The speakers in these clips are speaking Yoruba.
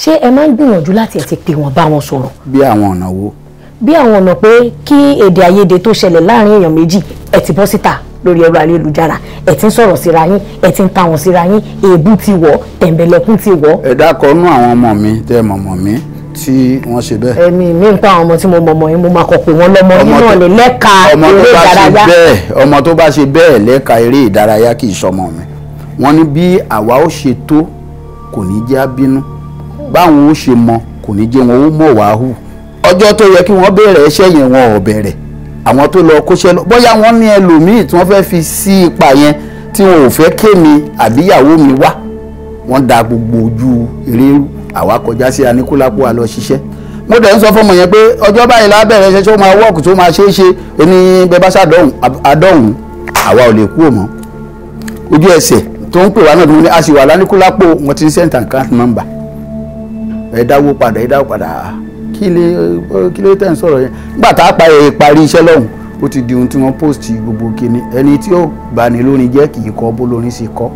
ṣé ẹ máa ń gbìyànjú láti ẹ̀ ti pè wọ́n bá wọn sọ̀rọ̀? Bí àwọn ọ̀nà wo? Bí àwọn ọ̀nà pé kí èdè àìyedè tó ṣẹlẹ̀ láàrin èèyàn méjì ẹ ti bọ́ síta lórí ẹ̀rọ ayélujára, ẹ ti ń sọ̀rọ̀ síra yín, ẹ ti ń ta wọn síra yín, èébú ti wọ̀, tẹ̀m̀bẹ̀lẹ̀kún ti wọ̀. Ẹ dákọ̀ nú àwọn ọmọ mi tẹ́ mọ̀mọ́ mi tí wọ́n ṣe bẹ́ẹ̀. Èmi ń pa àwọn ọmọ tí mo mọ̀mọ́ yín, mo máa kọ̀ pé wọ́n lọ́mọ nínú ọ̀lẹ́ lẹ́ka eré ìdárayá. Ọmọ tó bá ṣe bẹ́ẹ̀ lẹ́ka eré ìdárayá kì í ṣọmọ mi. Wọ́n ní bí àwa ó ṣe tó kò ní jẹ́ abínú, báwọn ó ṣe mọ kò ní jẹ́ wọn ó mọ̀ wá hù. Ọjọ́ tó yẹ kí wọ́n bẹ̀rẹ̀ iṣẹ́ yẹn wọn ò bẹ̀rẹ̀, àwọn tó lọ kóṣẹ́ lọ bóyá wọ́n ní ẹlòmíì tí wọ́n fẹ́ fi sí ipa yẹn tí wọn ò fẹ́ kémi àbíyàwó mi wá, wọ́n da gbogbo ojú eré àwa kọjá sí Aníkúlápó a lọ ṣiṣẹ́. Mo dẹ̀ ń sọ fọmọ yẹn pé ọjọ́ báyìí la bẹ̀rẹ̀ iṣẹ́ tó máa wọ́ọ̀kù tó máa ṣe é ṣe ẹni bẹ́ẹ̀ bá ṣàdọ̀hùn àwa ò lè kú òmọ́. Ojú ẹsẹ̀ tó ń pè wá náà tó ní a sì wà l'Aníkúlápó, wọ́n ti ń send account number. Ẹ dáwó padà kí lè tẹ̀ ń sọ̀rọ̀ yẹn. Nígbà tá a parí iṣẹ́ lọ́hùn ó ti di ohun tí wọ́n post gbogbo kíní, ẹni tí ó bá ní lórin jẹ́ kì í kọ́ bó lórin sì kọ́.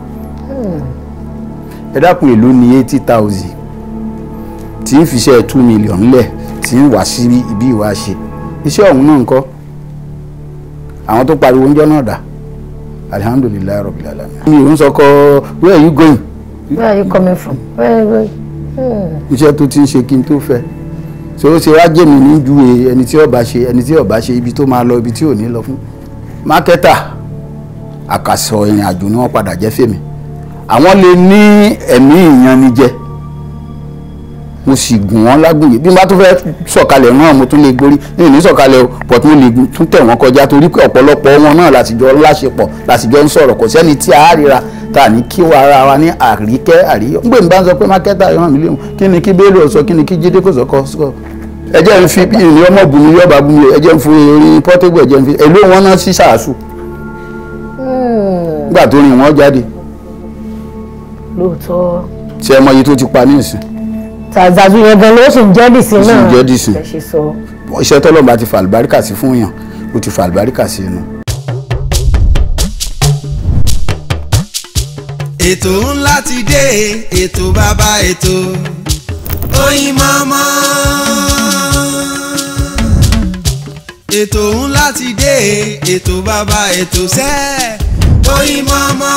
Ẹ dákun èlò ní 80,000 tí ń fi iṣẹ́ 2 million lẹ̀ tí ń wá sí ibi ìwà ṣe iṣẹ́ ọ̀hún náà ń kọ́. Àwọn tó pariwo oúnjẹ náà dà, alhamdulilayi rabbil alamin. Mi ò ń sọkọ where are you going? Where are you coming from? Iṣẹ́ tó ti ń ṣe kí n tó fẹ́ ṣé ó ṣe wá jẹ́ mi ní ju ẹni tí ó bá ṣe ibi tó máa lọ ibi tí ò ní lọ fún. Mákẹ́tà àkàsọ̀ ìrìn àjò ni wọ́n padà jẹ́ fèmí. Àwọn lè ní ẹ̀mí ìyanijẹ, mo sì gùn wọ́n lágbòye bí n bá tún fẹ́ sọ̀kalẹ̀ náà mo tún lè gorí ní sọ̀kalẹ̀ o but mo lè tún tẹ̀ wọ́n kọjá torí pé ọ̀pọ̀lọpọ̀ wọn náà látijọ́ láṣepọ̀ látijọ́ ń sọ̀rọ̀ kò sẹ́ni tí a ríra ta ní kí ara wa ní àríkẹ́ àríyọ́. Ń gbé mi bá ń sọ pé Mákẹ́tà ìran mi léwu kí ni kí Bello sọ kí ni kí Jídé kò sọkọ ẹ jẹ́ ń fi ìrìn ọmọ bùnmi yọba bùnmi ẹ jẹ́ ń fún orin Portable ẹ jẹ́ ń fi èlò wọn náà sí sàásù nígbà tó rìn wọ́n jáde. Lóòótọ́. Ṣé ẹ mọ iye tó ti pa ní ìsìn? Zazu yẹn gan ló sì ń jẹ́ dìsín náà. Sì ń jẹ́ dìsín. Ẹ ṣe sọ. Iṣẹ́ tọ́lọ́mùbá ti fa àlùbáríkà sí fún yàn ó ti fa àlùbáríkà sí inú. Ètò ńlá ti dé, ètò bàbá ètò Oyinmomo. Ètò ńlá ti dé, ètò bàbá ètò sẹ́ Oyinmomo.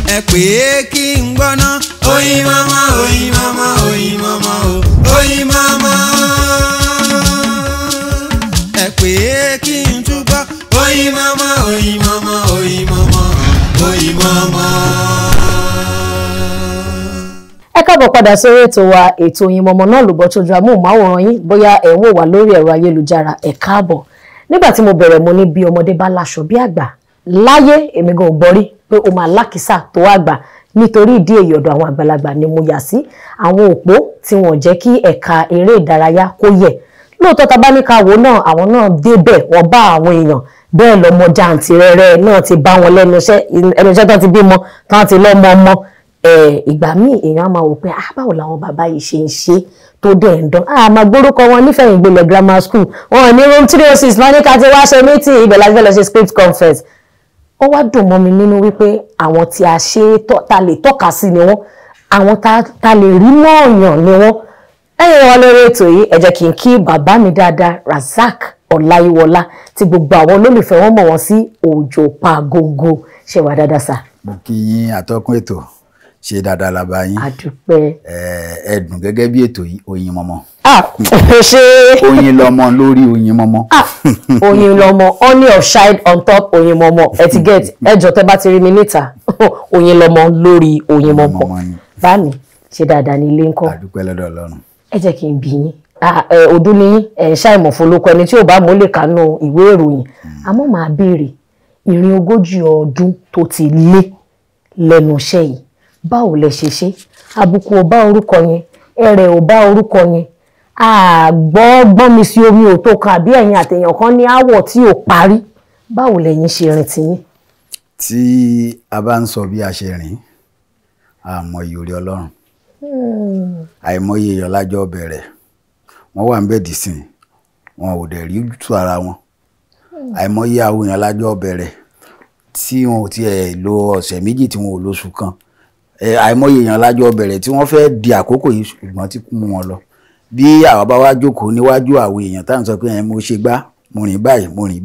Ẹ pè é kí n gbọ́ná Oyinmomo, Oyinmomo, Oyinmomo, Oyinmomo. Ẹ pè é kí n túbọ̀ Oyinmomo, Oyinmomo, Oyinmomo, Oyinmomo. Ẹ káàbọ̀ padà sórí ètò wa, ètò Oyinmomo náà ló bọ́ tójú amóhùnmáwòrán yín bóyá ẹ̀ ń wò wá lórí ẹ̀rọ ayélujára. Ẹ káàbọ̀. Nígbà tí mo bẹ̀rẹ̀ mo ní bí ọmọdé bá láṣọ bí àgbà láyé èmi gan ò gbọ́ rí pé ó máa lákìsà tó àgbà nítorí ìdí èyí ọ̀dọ̀ àwọn àgbàlagbà ni mo yà sí àwọn òpó tí wọ́n jẹ́ kí ẹ̀ka eré ìdárayá kó yẹ̀. Lóòótọ́ ta bá ní ká wò náà àwọn náà débẹ̀ wọ́n bá àwọn èèyàn bẹ́ẹ̀ lọ́mọ jàǹtìrẹrẹ náà ti bá wọn lẹ́nu iṣẹ́ tó ti bímọ tán ti lọ́mọ ọmọ. Ìgbà míì èèyàn á máa wò pé báwo làwọn bàbá yìí ṣe ń ṣe tó dẹ̀ ń dán. Máa gbórúkọ wọn nífẹ̀ẹ́ ìgbélé grammar school wọn ní room 306 wọn ní ká ti wá ṣe meeting ibẹ̀ láti fẹ́ lọ ṣe script conference. Ó wá dùn mọ́ mi nínú wípé àwọn tí a ṣe ta lè tọ́ka sí ni wọ́n, àwọn ta lè rí mọ́ọ̀yàn ni wọ́n. Ẹ̀yin wa lórí ètò yìí ẹ jẹ́ kí n kí bàbá mi dáadáa Razak Ọláyíwọlá tí gbogbo àwọn olólùfẹ́ wọn mọ̀ wọ́n sí Òjò Pàgógó. Ṣé wà dáadáa sà? Mo kí yín àtọ́kùn ètò ṣe dáadáa la bá yín. Àdúpẹ́. Ẹ̀dùn gẹ́gẹ́ bí ètò yìí Oyinmomo. Ṣe. Oyin lọmọ lórí Oyinmomo. Oyin lọmọ honey of shine on top Oyinmomo. Ẹ ti get ẹjọ́ tẹ́ bá ti rí mi níta Oyin lọmọ lórí Oyinmomo. Báàmì ṣe dáadáa ní ilé ńkọ́. Àdúpẹ́ lọ́dọ̀ Ọlọ́run. Ẹ jẹ́ kí n bí yín. Ọdún ni yín ẹ̀ ń ṣàìmọ̀ fọlọ́kọ ẹni tí ò bá mọ̀ lè kánú ìwé ìròyìn. Àmọ́ màá béèrè ìrìn 40 ọdún tó ti lé lẹ́nu iṣẹ́ yìí. Báwo lẹ ṣe ṣe? Àbùkù ò bá orúkọ yẹn, ẹ̀rẹ̀ ò bá orúkọ yẹn. Gbọ́n mi sí omi ò tó kan àbí ẹ̀yin àtẹ̀yàn kan ní àwọ̀ tí ò parí. Báwo lẹ̀yin ṣe rìn tiyín? Tí a bá ń sọ bí a ṣe rìn, àmọye orí Ọlọ́run. Àìmọye èèyàn lájọ́ bẹ̀rẹ̀. Wọ́n wà ń bẹ̀ dìsìn, wọn ò dẹ̀ rí tú ara wọn. Àìmọye àwọn èèyàn lájọ́ bẹ̀rẹ̀ tí wọn ò tiẹ̀ lo ọ̀sẹ̀ méjì tí wọn ò lóṣù kan. àìmọye èèyàn lájọ bẹ̀rẹ̀ tí wọ́n fẹ́ di àkókò yìí ṣùgbọ́n tí kú mú wọn lọ bí àwa bá wá jókòó níwájú àwọn èèyàn táwọn sọ pé mo ṣe gbá mo rìn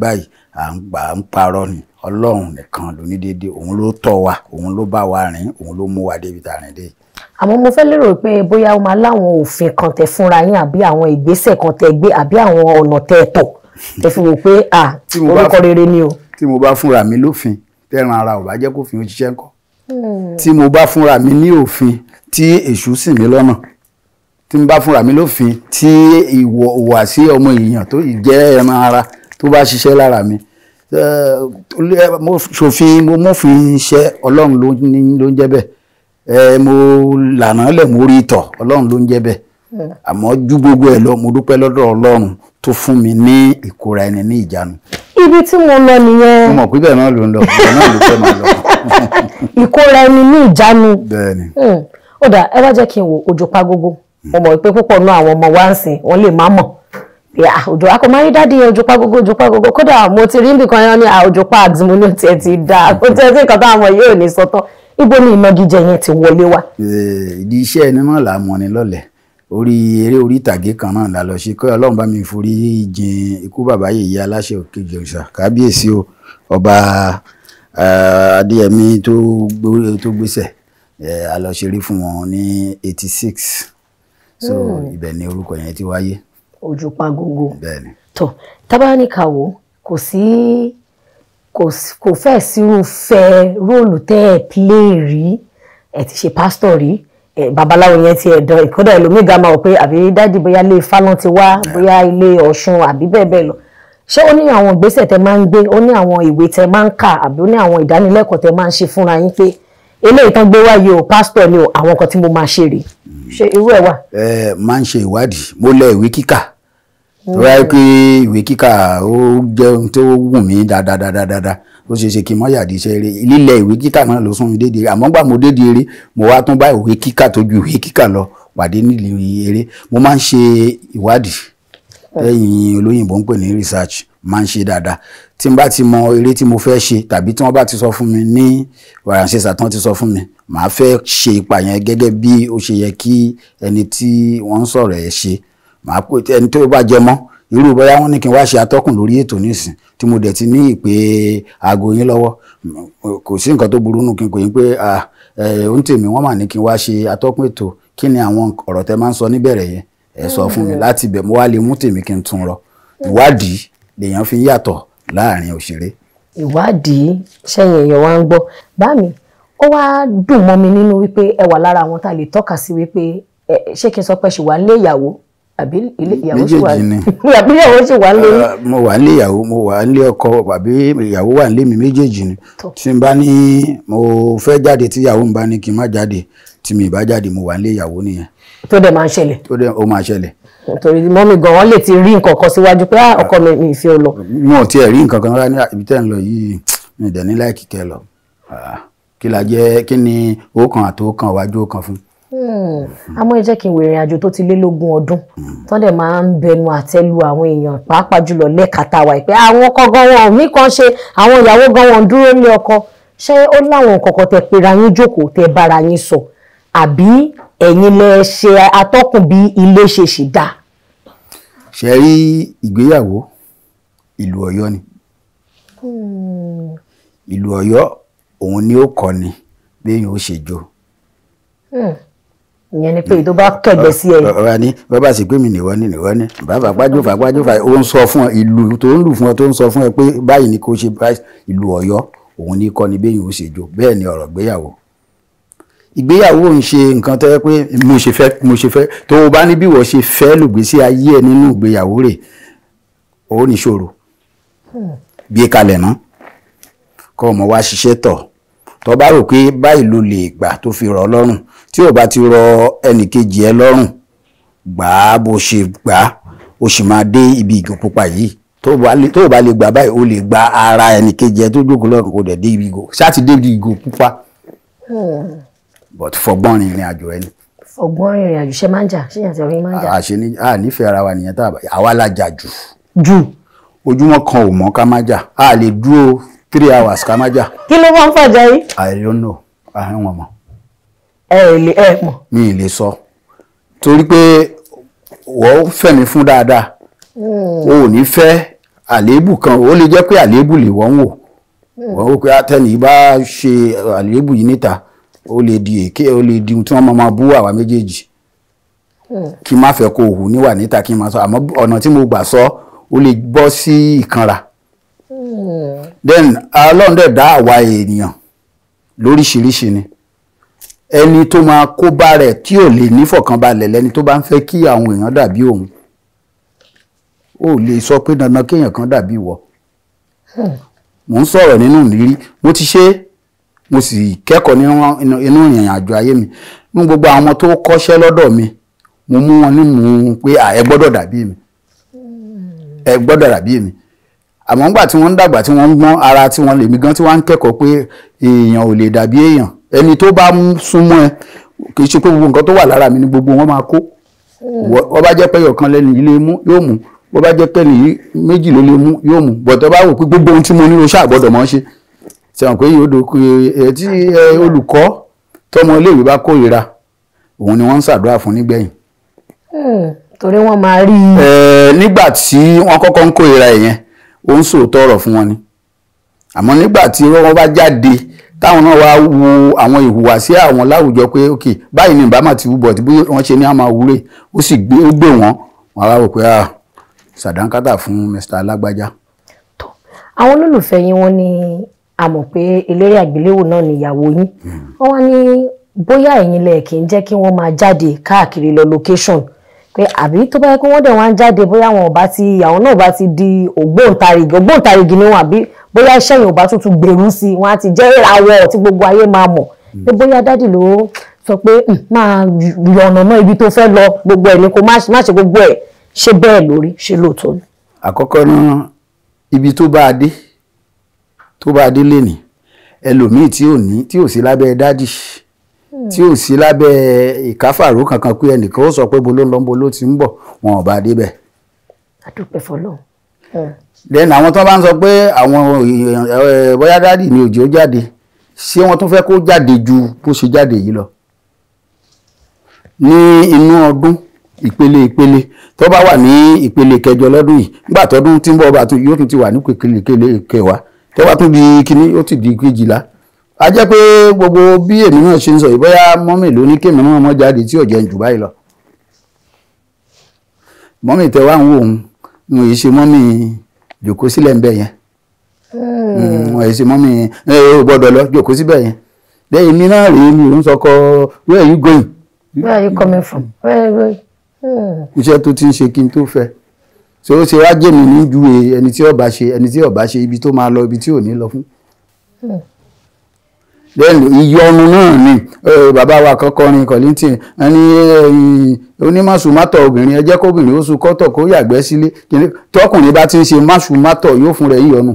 báyìí à ń parọ́ ni Ọlọ́run nìkan ló ní déédéé òun ló tọ́ wa òun ló bá wa rìn òun ló mú wa débi tá a rìn dé. àmọ́ mo fẹ́ lérò pé bóyá ó máa láwọn òfin kan tẹ fúnra yín àbí àwọn ìgbésẹ̀ kan tẹ gbé àbí àwọn ọ̀nà tẹ tọ̀ tẹ fi wò pé orúkọ rere ni o. tí mo bá fúnra mi lófin tẹ́ran ara ò bá jẹ́ kófin ó ṣiṣẹ́ ńkọ́. tí mo bá fúnra mi ní òfin tí èṣù ṣì mí lọ́nà tí mo bá fúnra mi lófin tí ìwàsí ọmọ èèyàn tó jẹ́ ẹran ara tó bá ṣiṣẹ́ lára mi mo ṣòfin mo mófin iṣẹ́ Ọlọ́run ló ń jẹ́ bẹ́ẹ̀ mo lànà lẹ̀ mo rí ìtọ̀ Ọlọ́run ló ń jẹ́ bẹ́ẹ̀ àmọ́ ju gbogbo ẹ̀ lọ mo dúpẹ́ lọ́dọ̀ Ọlọ́run tó fún mi ní ìkóra ẹni ní ìjánu. ibi tí mo lọ nìyẹn. mo mọ̀ pé bẹ́ẹ̀ náà ló ń lọ bẹ́ẹ̀ náà ló fẹ́ máa lọ. ìkóra ẹni ní ìjánu. bẹ́ẹ̀ni. ó dà ẹ wá jẹ́ kí n wo Òjó Pagógó mo mọ̀ pé púpọ̀ náà àwọn ọmọ wa ń sìn wọ́n lè má mọ̀ Òjó akọ máa ń dáàdi Òjó Pagógó kódà mo ti rí nǹkan yẹn ní Òjó Pags mo ní tiẹ̀ ti dá kó tẹ́ sí nǹkan táwọn yóò ní sọ́tọ̀ ibo ni ìnagijẹ yẹn ti wọlé wá. ìdí iṣẹ́ ẹni náà là á mọ̀ ní lọ́lẹ̀ eré orí ìtàgé kan náà la lọ sí kọ́ Ọlọ́run bá mi forí jìn ikú bàbá Yèyé Aláṣẹ Òkèjì Òòṣà kábíyèsí o ọba Adéyẹmí tó gbéṣẹ̀ a lọ ṣeré fún wọn ní 86 so ibẹ̀ ni orúkọ yẹn ti wáyé. Òjó Pagógó. bẹ́ẹ̀ni. tó tábánikàwò kò fẹ́ sírúfẹ́ róòlù tẹ́ ẹ̀ play rí ẹ̀ ti ṣe pásítọ̀ rí babaláwo yẹn ti ẹ̀dọ̀ ìkọ́dà ẹlòmíga máa wò pé àbí dáàdì bóyá ilé Ifálọ́n ti wá bóyá ilé Ọ̀ṣun àbí bẹ́ẹ̀ bẹ́ẹ̀ lọ ṣé ó ní àwọn ìgbésẹ̀ tẹ máa ń gbé ó ní àwọn ìwé tẹ máa ń kà àbí ó ní àwọn ìdánilẹ́kọ̀ọ́ tẹ máa ń ṣe fúnra yín pé eléyìí tán gbé wáyé o pásítọ̀ ni o àwọn nǹkan tí mo máa ṣe rèé ṣé irú ẹ̀ wà. máa ń ṣe ìwádìí mo lẹ ìwé kíkà tó wáyé pé ìwé kíkà ó jẹ́ ohun tó wù mí dáadáa ó ṣe é ṣe kí n mọ́ yàdí iṣẹ́ eré lílẹ̀ ìwé kíkà náà ló sún mi dédé eré àmọ́ gbà mo dédé eré mo wá tún bá ìwé kíkà tó ju ìwé kíkà lọ pàdé nílùú eré mo máa ń ṣe ìwádìí lẹ́yìn olóyìnbó ń pè ní research máa ń ṣe dáadáa tí n bá ti mọ eré tí mo fẹ́ ṣe tàbí tí wọ́n bá ti sọ fún mi ní wàràǹṣeṣà tán ti sọ fún mi màá fẹ́ ṣe ipa yẹn gẹ́gẹ́ bí ó ṣe yẹ kí ẹni tí wọ́n ń sọ̀rọ̀ ẹ̀ ṣe màá pè ẹni tó bá jẹ mọ́ irú bóyá wọ́n ní kí n wá ṣe atọ́kùn lórí ètò nísìn tí mo dẹ̀ ti ní ìpè aago yín lọ́wọ́ kò sí nǹkan tó burú nù kí n kò yín pé ó ń tèmi wọ́n mà ní kí n wá ṣe atọ́kùn ètò kí ni àwọn ọ̀rọ̀ tẹ máa ń sọ níbẹ̀rẹ̀ yẹn ẹ sọ fún mi láti bẹ̀ mo wá lè mú tèmi kí n tún rọ ìwádìí lèèyàn fi yàtọ̀ láàrin òṣèré. ìwádìí sẹ́yìn èèyàn wa ń gbọ́ bá mi ó wá dùn mọ́ mi nínú wípé ẹ wà lára àwọn tá a lè tọ́ka sí wípé ṣé kí n sọ pé ṣì wà nílé ìyàwó àbí ilé ìyàwó ṣì wà àbí ìyàwó ṣì wà nílé. mo wà nílé ìyàwó mo wà nílé ọkọ àbí ìyàwó wà nílé mi méjèèjì ni tí n bá ní mo fẹ́ jáde tí ìyàwó mi bá ní kí n má jáde tí mi bá jáde mo wà nílé ìyàwó nìyẹn. tó dẹ̀ máa ń ṣẹlẹ̀. tó dẹ̀ ó máa ṣẹlẹ̀. torí mọ́mí gan wọ́n lè ti rí nǹkan kan síwájú pé ọkọ mi ìfẹ́ ò lọ. wọn ò tiẹ̀ rí nǹkan kan rárá ní ibi tẹ́ ń lọ yìí mi dẹ̀ ní láìkì kẹ́ lọ kí la jẹ́ kí ni òkan àtòkan wájú òkan fún. àmọ́ ẹ jẹ́ kí n wo ìrìn àjò tó ti lé lógún ọdún tó dẹ̀ máa ń bẹnu àtẹ́lu àwọn èèyàn pàápàá jùlọ lẹ́kàtà wa pé àwọn ọkọ gan wọn mí kan ṣe àwọn ìyàwó gan wọn dúró lé ọkọ ṣé ó láwọn kọ̀ọ̀kan tẹ pera yín jókòó tẹ bára yín sọ àbí ẹ̀yin lẹ ṣe atọ́kùn bí ilé ṣe ṣì dá. ṣe rí ìgbéyàwó ìlú Ọ̀yọ́ ni ìlú Ọ̀yọ́ òun ni ó kọ́ ni béèyàn ó ṣe jó. ìyẹn ni pé tó bá kẹ̀gbẹ́ sí ẹ. ọ̀rọ̀ ni bàbá sì pé mi nìwọ ni bàbá fàgbájú ó ń sọ fún ẹ ìlú tó ń lù fún ẹ tó ń sọ fún ẹ pé báyìí ni kò ṣe báyìí ìlú Ọ̀yọ́ òun ni kọ́ ni béèyàn ó ṣe jó bẹ́ẹ̀ ni ọ̀rọ̀ ìgbéyàwó ń ṣe nǹkan tó yẹ pé mo ṣe fẹ́ tó o bá ní bí wọ́n ṣe fẹ́ lògbésí ayé ẹ nínú ìgbéyàwó rẹ̀ ó níṣòro gbé kalẹ̀ ná kọ́ ọmọ wa ṣiṣẹ́ tọ̀ tó bá rò pé báyìí ló lè gbà tó fi rọ̀ lọ́rùn tí ò bá ti rọ ẹnìkejì ẹ lọ́rùn gbà á bó ṣe gbà á ó sì máa dé ibi ìgò pupa yìí tó o bá lè gbà báyìí ó lè gba ara ẹnìkejì ẹ tó jókòó lọ́rùn kó dẹ̀ dé ibi ìgò ṣáà ti dé ibi ìgò pupa. But fọgbọ́n ìrìn àjò ẹni. fọgbọ́n ìrìn àjò ṣe máa ń jà ṣé yàtọ̀ orin máa ń jà. àṣẹ ní nífẹ̀ẹ́ ara wa nìyẹn tá àwa la jà jù. jù. ojúmọ́ kan ò mọ́ ká má jà a lè dúró 3 hours ká má jà. kí ló máa ń fàjà yìí. I don't know ahọ́n wọn mọ̀. ẹ mọ̀. mi ì lè sọ torí pé wọ́n fẹ́ mi fún dáadáa o ò ní fẹ́ àléébù kan ó lè jẹ́ pé àléébù lè wọ́n wò wọ́n wò pé àtẹnì bá ṣe àléébù yìí níta ó lè di èké ó lè di tí wọ́n máa bú àwa méjèèjì kí n má fẹ́ kó hù níwà níta kí n máa sọ àmọ́ ọ̀nà tí mo gbà sọ ó lè bọ́ sí ìkanra then Ọlọ́run dẹ̀ dá àwa ènìyàn lóríṣiríṣi ni ẹni tó máa kó bá rẹ̀ tí ò lè nífọ̀kànbalẹ̀ lẹ́ni tó bá ń fẹ́ kí àwọn èèyàn dàbí òun ó lè sọ pé dandan kéèyàn kan dàbí ìwọ mo ń sọ̀rọ̀ nínú ìrírí mo ti ṣe mo sì kẹ́kọ̀ọ́ nínú ìrìn àjò ayé mi ní gbogbo àwọn tó kọ́ṣẹ́ lọ́dọ̀ mi mo mú wọn nímú pé ẹ gbọ́dọ̀ dàbí mi ẹ gbọ́dọ̀ dàbí mi àmọ́ nígbà tí wọ́n ń dàgbà tí wọ́n ń gbọ́n ara tí wọ́n lè mí gan tí wọ́n ń kẹ́kọ̀ọ́ pé èèyàn ò lè dàbí èèyàn ẹni tó bá súnmọ́ ẹ kì í ṣe pé gbogbo nǹkan tó wà lára mi ni gbogbo wọn máa kó wọ́n bá jẹ́ pé ọ̀kan lẹ́nu ilé mú yóò mú wọ́n bá jẹ́ pé ní méjì ló lè mú yóò mú bọ̀tọ̀ bá wò pé gbogbo ohun tí mo nílò ṣàgbọ́dọ̀ mọ́ ṣe sẹ́wọ̀n pé yóò dókú tí olùkọ́ tọmọ iléèwé bá kórìíra òun ni wọ́n ń ṣàdúrà fún nígbẹ̀yìn. torí wọ́n máa rí i. nígbà tí wọ́n kọ́kọ́ ń kórìíra ẹ̀yẹn ó ń sòótọ́ ọ̀rọ̀ fún wọn ni àmọ́ nígbà tí wọ́n bá jáde táwọn náà wá wo àwọn ìhùwàsí àwọn láwùjọ pé ok báyìí ni ìbámà ti wúbọ̀ tí bí wọ́n ṣe ní àmà wúrè ó sì gbé wọ́n wá wò pé sàdánkátà fún Mr. Alágbájá. àwọn olólùfẹ́ yín wọ́n ní a mọ̀ pé eléré àgbéléwò náà ni ìyàwó yín wọ́n wá ní bóyá ẹ̀yin lẹ̀ kì í jẹ́ kí wọ́n máa jáde káàkiri lọ location pé àbí tó bá yẹ kí wọ́n dẹ̀ wá ń jáde bóyá àwọn ìyàwó náà bá ti di ògbóǹtarìgì ni wọn àbí bóyá iṣẹ́ yìí ò bá tuntun gbèrú sí i wọ́n á ti jẹ́ ìràwọ̀ tí gbogbo ayé máa mọ̀ pé bóyá dádì ló sọ pé máa yọ̀nà náà ibi tó fẹ́ lọ gbogbo ẹ̀ ni kó má ṣe gbogbo ẹ̀ ṣe bẹ́ẹ̀ lórí ṣe lóòótọ́ ni. àkọ́kọ́ náà ibi tó bá a dé lénìí ẹlòmíì tí ò sí lábẹ́ dádì tí ò sí lábẹ́ ìkáfàró kankan pé ẹnìkan ó sọ pé bolo ń lọ bolo ti ń bọ̀ wọn ò bá dé bẹ̀. àdúpẹ́ fọlọ́run. then àwọn tó bá ń sọ pé àwọn bóyá dádì ni òjò jáde ṣé wọ́n tún fẹ́ kó jáde ju bó ṣe jáde yìí lọ. ní inú ọdún ìpele tó bá wà ní ìpele kẹjọ lọ́dún yìí nígbà tọdún tí ń bọ̀ bá tún yóò tún ti wà ní ìpele kẹwàá tó bá tún di kíní ó ti di 12 a jẹ́ pé gbogbo bí èmi náà ṣe ń sọ ìbọ́yá mọ́mì ló ní kéèmì náà mọ́ jáde tí ò jẹ́ jù báyìí lọ mọ́mì tẹ wá ń wò òun mo yìí ṣe mọ́mì jòkó sílẹ̀ ń bẹ̀ yẹn mo yìí ṣe mọ́mì ò gbọ́dọ̀ lọ jòkó síbẹ̀ yẹn lẹ́yìn mi náà rèé mi ò ń sọkọ where are you going. where are you coming from. iṣẹ́ tó ti ń ṣe kí n tó fẹ́ ṣé ó ṣe wá jẹ́ mi ní ju ẹni tí ó bá ṣe ibi tó máa lọ ibi tí ò ní lọ fún. then ìyọnu náà ni bàbá wa kọkọrin Kollington ẹni onímọ̀sùmátọ̀ obìnrin ẹ jẹ́ kóbìnrin ó sùn kọ́tọ̀ kó yàgbẹ́ sílé tọkùnrin bá ti ń ṣe máṣùmátọ̀ yóò fún rẹ̀ yíyọnu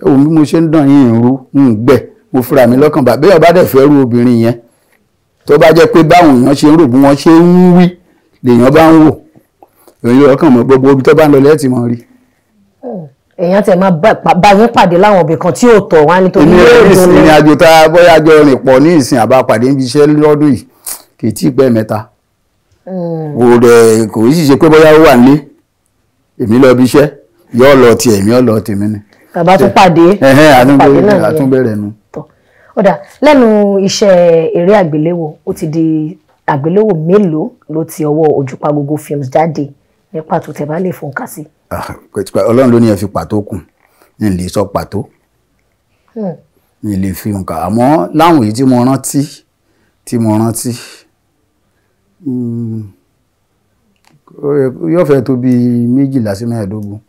òun bí mo ṣe ń dàn yín ìrú ń gbẹ mo fura mi lọ́kàn bá bẹ́ẹ̀ bá dẹ̀ fẹ́ rú obìnrin yẹn tó bá jẹ́ pé báwọn èèyàn ṣe ń rò bí wọ́n ṣe ń wí lèèyàn bá ń wò èèyàn ọkàn mọ́ gbogbo ibi tó bá ń lọ lẹ́ẹ̀tì mọ́ rí. èèyàn tẹ̀ máa bá yín pàdé láwọn ibì kan tí ò tọ̀ wá nítorí ìrìn àjò tá a bóyá jọ rìn pọ̀ ní ìsìn àbá pàdé níbi iṣẹ́ lọ́dún yìí kì í tí ì pẹ́ mẹ́ta kò í sì ṣe pé bóyá ó wà nílé èmi lọ bí iṣẹ́ yóò lọ tiẹ̀ èmi ò lọ tèmi ni. bàbá tún pàdé àtúnbẹ̀rẹ̀ nu. ọ̀dà lẹ́nu iṣẹ́ eré àgbéléwò ó ti di àgbéléwò mélòó ló ti ọwọ́ Ojúpagogo Films jáde ní pàtó tẹ́ bá lè fún ká sí. Ọlọ́run ló ní ẹ fi pàtó kùn ní lè sọ pàtó ní lè fi nǹkan àmọ́ láwọn èyí tí mo rántí yóò fẹ́ tó bí 12 sí 15.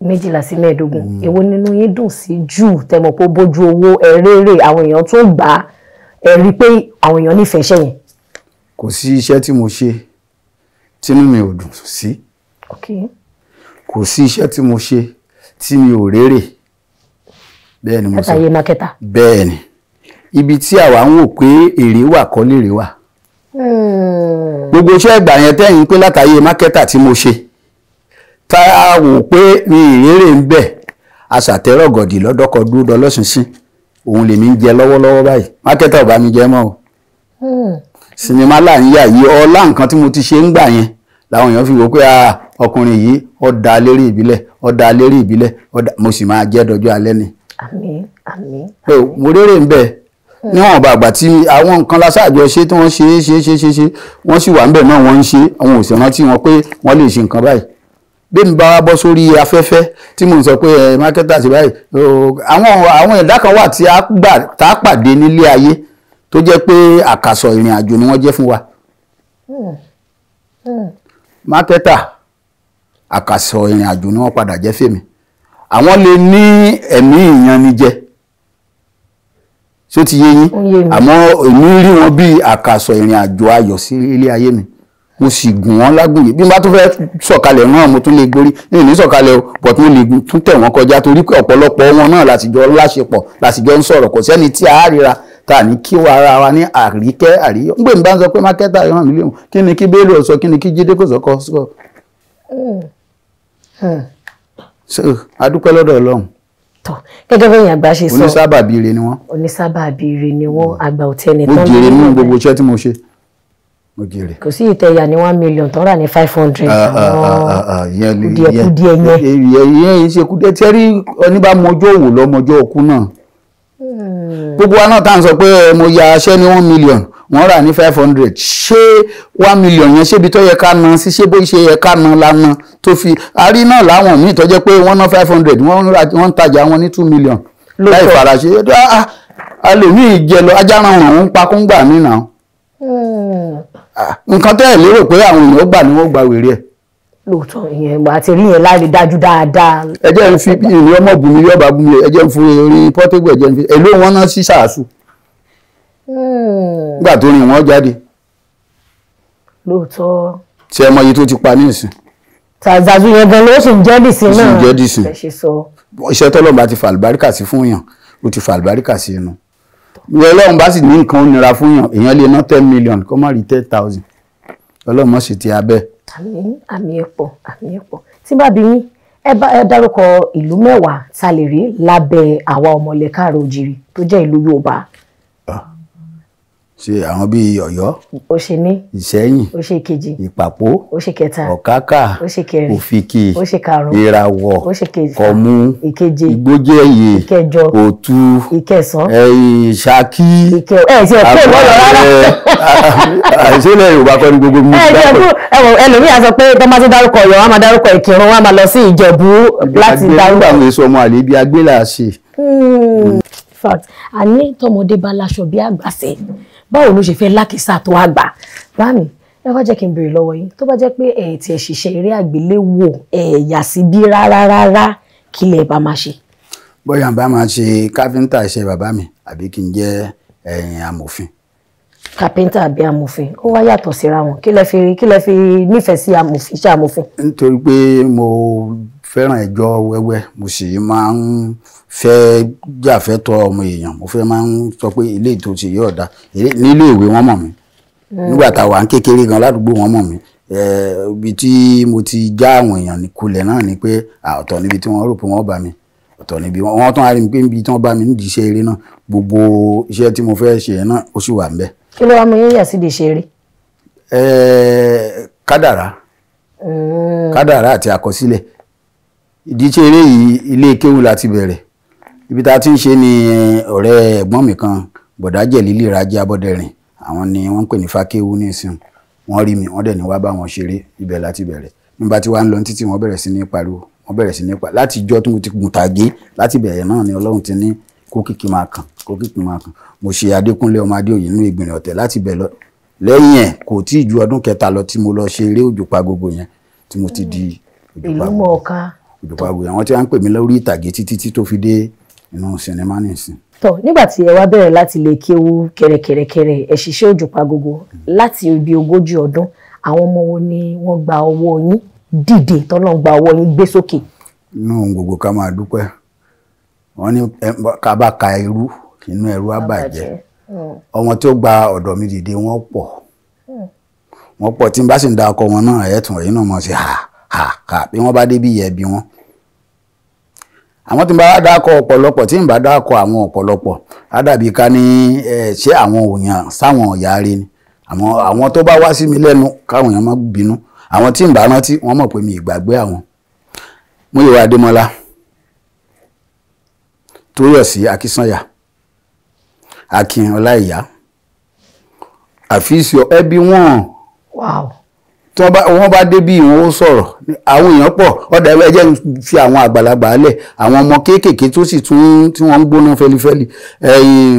12 sí 15 èwo nínú yín dùn sí jù tẹmọ̀ pé bójú owó ẹ̀rẹ́rẹ́ àwọn èèyàn tó gbà ẹ rí pé àwọn èèyàn nífẹ̀ẹ́ iṣẹ́ yẹn. kò sí iṣẹ́ tí mo ṣe tínú mi ò dùn sí. kò sí iṣẹ́ tí mo ṣe tí mi ò rérè. bẹ́ẹ̀ ni mo sọ látàyè mákẹ́tà. bẹ́ẹ̀ ni ibi tí àwa ń wò pé èrè wà kọ́ lèrè wà. gbogbo iṣẹ́ ìgbà yẹn tẹ́yìn pé látàyè mákẹ́tà tí mo ṣe tá a wò pé mi ìrérè ń bẹ̀ aṣàtẹ́rọ̀gọ̀dì lọ́dọ́kọ̀ dúró dọlọ́sùnsìn òun lèmi ń jẹ lọ́wọ́lọ́wọ́ báyìí mákẹ́tà ò bá mi jẹ mọ́ o sinimá là ń yà yìí ọlá nǹkan tí mo ti ṣe ń gbà yẹn làwọn èèyàn fi wò pé ọkùnrin yìí ọ̀dà lérí ìbílẹ̀ mo sì máa jẹ́ dọjọ́ alẹ́ ni. àmín àmín. mo rérè ń bẹ̀ níwọ̀n bàgbà tí àwọn nǹkan láṣáàjọ ṣe tí wọ́n ṣe wọ́n sì wà ń bẹ̀ náà wọ́n ń ṣe àwọn ò sì rántí wọn pé wọ́n lè ṣe nǹkan báyìí. bí mi bá wá bọ́ sórí afẹ́fẹ́ tí mo sọ pé mákẹ́tà sí báyìí àwọn ẹ̀dá kan wà tí a pàdé nílé ayé tó jẹ́ pé àkàsọ̀ ìrìn àjò ni wọ́n jẹ́ fún wa. mákẹ́tà àkàsọ̀ ìrìn àjò ni wọ́n padà jẹ́ fèmí. àwọn lè ní ẹ̀mí ìyanijẹ ṣó ti yé yín àmọ́ èmi rí wọn bí àkàsọ̀ ìrìn àjò ayọ̀ sí ilé ayé mi mo sì gùn wọ́n lágbòye bí n bá tún fẹ́ sọ̀kalẹ̀ náà mo tún lè gorí ní sọ̀kalẹ̀ o but mo lè tún tẹ̀ wọ́n kọjá torí pé ọ̀pọ̀lọpọ̀ wọn náà látijọ́ láṣepọ̀ látijọ́ ń sọ̀rọ̀ kò sẹ́ni tí a ríra ta ní kí ara wa ní àríkẹ́ àríyọ́ ń gbé mi bá ń sọ pé mákẹ́tà ìran mi léwu kí ni kí Bello sọ kí ni kí Jídé kò sọ́kọ́ sọ. adúpẹ́ lọ́dọ̀ Ọlọ́run. tọ́ gẹ́gẹ́ bí èèyàn àgbà ṣe sọ onísábàbí ire ni wọ́n. onísábàbí ire ni wọ́n àgbà òtẹ́ni tán. mo jèrè nínú gbogbo iṣẹ́ tí mo ṣe. mo jèrè. kò sí ìtẹ̀yà ní 1 million tó rà ní 500. kùdìẹ̀kùdìẹ̀ yẹn ṣe kùdìẹ̀ tí ẹ rí oníbà mọjọ́ òwò lọ mọjọ́ òkú náà. gbogbo wa náà tá à ń sọ pé mo ya aṣẹ́ ní 1 million wọ́n rà ní 500 ṣé 1 million yẹn ṣébi tó yẹ ká ná sí ṣé bó ṣe yẹ ká ná lánà tó fi àrí náà láwọn míì tó jẹ́ pé wọ́n ná 500 wọ́n ń tajà wọn ní 2 million láì faraṣe alòmíì jẹ lọ ajáran ọ̀hún pa kó ń gbà mí náà nǹkan tẹ́ ẹ̀ lérò pé àwọn èèyàn gbà ni wọ́n gba wèrè ẹ̀. lóòótọ́ ìyẹn àti rí yẹn láì dájú dáadáa. ẹ jẹ́ ń fi ìrìn ọmọ bùnmi yọba bùnmi ẹ jẹ́ ń fún orí Portable ẹ jẹ́ ń fi èló wọn ná sí sàásù. nígbà tó rìn wọ́n jáde. lóòótọ́. tí ẹ mọ iye tó ti pa ní ìsìn. tàzàzù yẹn gan ló sì ń jẹ́ dìsín náà. ó sì ń jẹ́ dìsín. ẹ ṣe sọ. iṣẹ́ tọ́lọ́mùbá ti fa àlùbáríkà sí fún yàn ó ti fa àlùbáríkà sí inú. ìwé Ọlọ́run bá sì ní nǹkan ó nira fún yàn èèyàn lè ná 10 million kó má rí 10,000 Ọlọ́run mọ̀ sí ti abẹ́. àmì ẹ̀pọ̀ tí bá bí yín ẹ dárúkọ ìlú mẹ́wàá tá lè rí lábẹ́ àwa ọmọlẹ̀ káàrọ̀ òjìrì tó jẹ́ ìlú Yorùbá. ṣe àwọn bíi Ọ̀yọ́ ó ṣe ní Ìṣẹ́yìn ó ṣe kejì Ìpàpó ó ṣe kẹta Ọ̀kákà ó ṣe kẹrin Òfìkì ó ṣe karùn Ìràwọ̀ ó ṣe kẹfà Kọ̀mú ìkeje Ìgbójẹ̀yè ìkẹjọ Òtù ìkẹsàn Ṣakí ìkẹ ẹ ti ẹ kó lọ́dọ̀ rárá. àìsílẹ̀ Yorùbá kọ́ ni gbogbo mi. ẹlòmíà sọ pé tó máa ti dárúkọ Ọ̀yọ́ wọn á máa dárúkọ Ìkìrun wọn á máa lọ sí Ìjẹ̀bú láti dárúkọ. àwọn èso ọmọ àlè bíi agbélà ṣe. In fact a ní tọmọdé bá láṣọ bí àgbàṣe báwo ló ṣe fẹ́ lákìsà tó àgbà bámi ẹ wá jẹ́ kí n béèrè lọ́wọ́ yín tó bá jẹ́ pé ẹ̀ tí ẹ̀ ṣiṣẹ́ eré àgbéléwò ẹ̀ yà sí bí rárá kí lẹ̀ bá máa ṣe. bóyá bá máa ṣe káfíńtà iṣẹ́ bàbá mi àbí kí n jẹ́ amòfin. kápẹ́ńtà àbí amòfin ó wá yàtọ̀ síra wọn kí lẹ fi nífẹ̀ẹ́ sí amòfin ṣe amòfin. nítorí pé mo fẹ́ràn ẹjọ́ wẹ́wẹ́ mo sì máa ń fẹ́ jàfẹ́tọ̀ ọmọ èèyàn mo fẹ́ máa ń sọ pé ilé ìtòsí yóò dá nílé ìwé wọ́n mọ̀ mí nígbà táwa ń kékeré gan ládùúgbò wọ́n mọ̀ mí ibi tí mo ti já àwọn èèyàn kulẹ̀ náà ni pé ọ̀tọ̀ níbi tí wọ́n rò pé wọ́n bá mi ọ̀tọ̀ níbi wọ́n tán rí mi pé níbi tí wọ́n bá mi nídìí iṣẹ́ eré náà gbogbo iṣẹ́ tí mo fẹ́ ṣe náà ó sì wà ń bẹ̀. kí ló wá mú yín yà sí ìdíṣẹ́ eré. kádàrá àti àkọsílẹ̀ ìdíṣẹ́ eré yìí ilé kéwù láti bẹ̀rẹ̀ ibi tá a ti ń ṣe ni ọ̀rẹ́ ẹ̀gbọ́n mi kan bọ̀dá Jẹ̀lílì Rájí Abọ́dẹ̀rìn àwọn ni wọ́n ń pè ní Fákéwú nísìn wọ́n rí mi wọ́n dẹ̀ ní wá bá wọn ṣeré ibẹ̀ láti bẹ̀rẹ̀ nígbà tí wàá ń lọ títí wọ́n bẹ̀rẹ̀ sí ní pariwo wọ́n bẹ̀rẹ̀ sí ní pa láti ìjọ́ tí mo ti gùn tàgé láti bẹ̀rẹ̀ náà ni Ọlọ́run ti ní kókìkí máa kàn mo ṣe Adékúnlé ọmọ Adéoyè nínú Ìgbìnrin Ọ̀tẹ̀ láti bẹ̀ lọ lẹ́yìn ẹ̀ kò tí ì ju ọdún kẹta lọ tí mo lọ ṣe eré Òjòpá Gbogbo yẹn tí mo ti di ìlú mọ̀ọ́ká Òjòpá Gbogbo yẹn wọ́n ti wá ń pè mí lórí ìtàgé títí tó fi dé inú sinimá nìsín. tọ nígbà tí ẹ wá bẹ̀rẹ̀ láti lè kéwú kẹrẹkẹrẹkẹrẹ ẹ ṣiṣẹ́ Òjòpá Gbogbo láti ibi 40 ọdún àwọn ọmọ wo ni wọ́n gba ọwọ́ yín dìde tọ́lọ́ gba ọwọ́ yín gbé sókè. inú gbogbo ká máa dúpẹ́ wọ́n ní ká bá ka irú inú ẹrú á bàjẹ́ ọmọ tí ó gba ọ̀dọ̀ mi dìde wọ́n pọ̀ tí n bá sì ń da ọkọ wọn náà ẹ̀tún ẹ̀yìn náà mọ̀ sí ha bí wọ́n bá débi yẹ bí wọ́n. àwọn tí n bá dákọ̀ ọ̀pọ̀lọpọ̀ tí n bá dákọ̀ àwọn ọ̀pọ̀lọpọ̀ á dàbí ká ní ṣé àwọn òyàn sáwọn ọ̀yà rí ni àwọn tó bá wá sí mi lẹ́nu káwọn èèyàn má bínú àwọn tí n bá rántí wọ́n mọ̀ pé mi ìgbàgbé àwọn Múyìwá Adémọ́lá Tóyọ̀sí Akínsànyà Akin Ọláìyá Àfíìsì ẹbí wọn tí wọ́n bá débí wọn ó sọ̀rọ̀ àwọn èèyàn pọ̀ ọ̀dà ẹjẹ́ ń fi àwọn àgbàlagbà lẹ̀ àwọn ọmọ kéékèèké tó sì tún tí wọ́n ń gbóná fẹ́lifẹ́li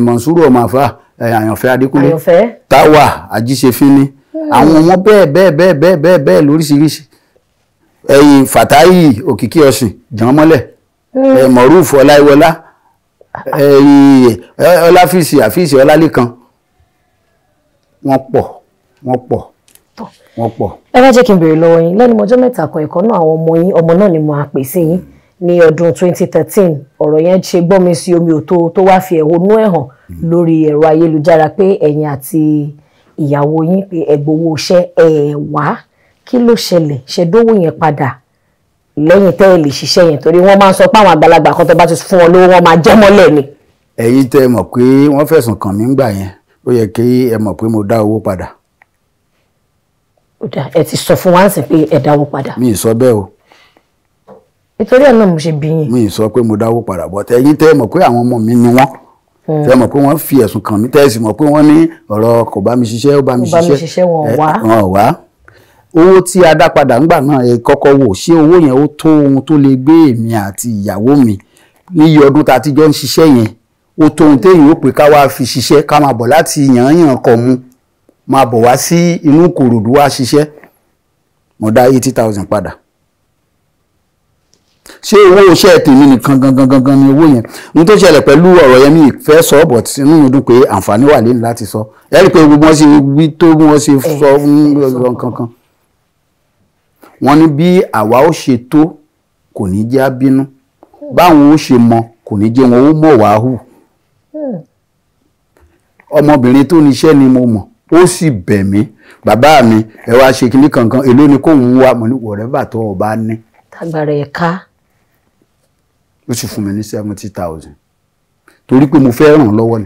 Mọ̀nsúrù Ọmọàfà Àyànfẹ́ Adékúnlé Táwà Ajíṣefínní àwọn ọmọ bẹ́ẹ̀ lóríṣiríṣi Fàtáyì Òkìkí Ọ̀sìn Jànmọ́lẹ̀ Mọ̀rúfù Ọláìwọlá Ọláfíìsì Àfíìsì Ọlálékan wọ́n pọ̀. ẹ bá jẹ́ kí n béèrè lọ́wọ́ yín lẹ́nu ọjọ́ mẹ́ta kan ẹ̀kọ́ náà àwọn ọmọ náà ni mo á pè sí yín ní ọdún 2013 ọ̀rọ̀ yẹn ṣe gbọ́mi sí omi òtó tó wá fi ẹ̀hónú ẹ̀ hàn lórí ẹ̀rọ ayélujára pé ẹ̀yin àti ìyàwó yín pé ẹ̀gbowó iṣẹ́ ẹ̀ wá kí ló ṣẹlẹ̀ ṣẹdówó yẹn padà lẹ́yìn tẹ́ ẹ lè ṣiṣẹ́ yẹn torí wọ́n máa ń sọ pé àwọn àgbàlagbà kan tó bá ti fún wọn lówó wọn máa jẹ́ mọ́lẹ̀ ni. ẹ̀yin tẹ́ mọ̀ pé wọ́n fẹ̀sùn kàn mí ńgbà yẹn ó yẹ kí ẹ mọ̀ pé mo dá owó padà. ẹ ti sọ fún wa ń sìn pé ẹ dáwó padà. mi ì sọ bẹ́ẹ̀ o. nítorí ẹ̀ náà mo ṣe bí yín. mi ì sọ pé mo dáwó padà bọ́ ẹ̀yin tẹ́ mọ̀ pé àwọn ọmọ mi ni wọ́n tẹ́ mọ̀ pé wọ́n fi ẹ̀sùn kàn mí tẹ́ sì mọ̀ pé wọ́n ní ọ̀rọ̀ kò bá mi ṣiṣẹ́ ó bá mi ṣiṣẹ́ wọn wá owó tí a dá padà ńgbà náà ẹ kọ́kọ́ wò ṣé owó yẹn ó tó ohun tó lè gbé èmi àti ìyàwó mi níyì ọdún tá a ti jọ ń ṣiṣẹ́ yẹn ó tó ohun téèyàn ó pè ká wá fi ṣiṣẹ́ ká máa bọ̀ láti yànyàn kọ̀ mu máa bọ̀ wá sí inú Ìkòròdú wá ṣiṣẹ́ mo dá 80,000 padà ṣé owó iṣẹ́ tèmi nìkan gangan ni owó yẹn ní tó ṣẹlẹ̀ pẹ̀lú ọ̀rọ̀ yẹn mi fẹ́ sọ but inú mi dùn pé àǹfààní wà lẹ́nu láti sọ ẹ rí i pé gbogbo wọn ṣe wí tó wọn ṣe sọ nǹkan wọ́n ní bí àwa ó ṣe tó kò ní jẹ́ abínú báwọn ó ṣe mọ kò ní jẹ́ wọn ó mọ̀ wá hù ọmọbìnrin tó níṣẹ́ ni mo mọ̀ ó sì bẹ̀ mí bàbá mi ẹ wá ṣe kinní kankan èló ni kóun wá mo ní whatever tó ọba ní. tágbára ẹ̀ ká. ó sì fún mi ní 70,000 torí pé mo fẹ́ ràn lọ́wọ́ ni.